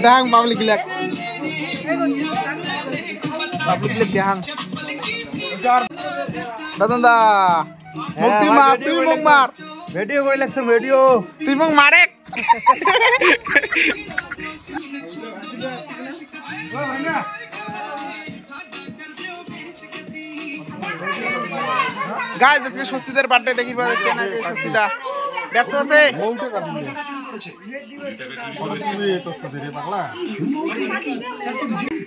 Dang public lek. Public lek dang. Datanda. Mukti mar, timong mar. Video koi election video. Timong marek. Guys, আজকে স্বস্তিদের birthday দেখি পাচ্ছি না যে স্বস্তিদা ব্যস্ত আছে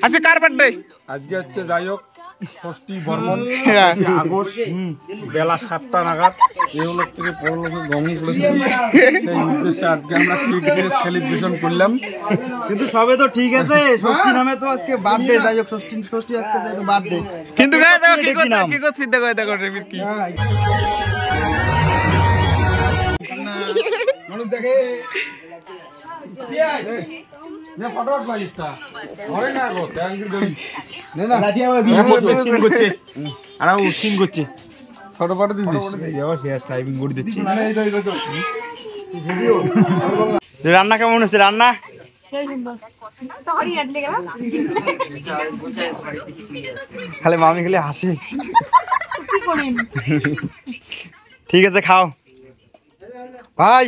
আজকে কার বার্থডে আজকে হচ্ছে যাই হোক ষষ্ঠী বর্মন আগস্ট বেলা 7টা নাগাদ এই লোক থেকে পরলোকে গমন করেছে সেই উদ্দেশ্যে আজকে আমরা কেক দিয়ে সেলিব্রেশন করলাম কিন্তু সবে তো ঠিক আছে ষষ্ঠী নামে তো আজকে বার্থডে যাই হোক ষষ্ঠী আজকে বার্থডে কিন্তু গায়ে দেখো কি করছ সিদ্ধা করে দেখো রেবির কি মানুষ দেখে না ফটোট ভাইটা ধরে না গো থ্যাঙ্ক ইউ নে না সিন করছে আর ও সিন করছে ফটো ফটো দিছিস যাও শেয়ার টাইপিং করে দিচ্ছি রান্না কেমন হচ্ছে রান্না খালি মামি খালি হাসি ঠিক আছে খাও ভাই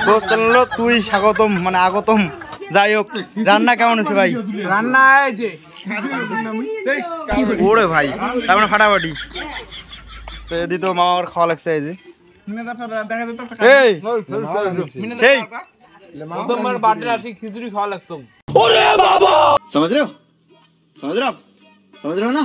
দোস্ত চলো তুই স্বাগতম মানে আগতম যাই হোক রান্না কেমন হচ্ছে ভাই রান্না এই যে ওরে ভাই তার মানে ফাটাফাটি তো এদি তো মামার খাওয়া লাগছে এই যে এই সেই তোমার বার্থডে আসি খিচুড়ি খাওয়া লাগতো समझ रहे हो ना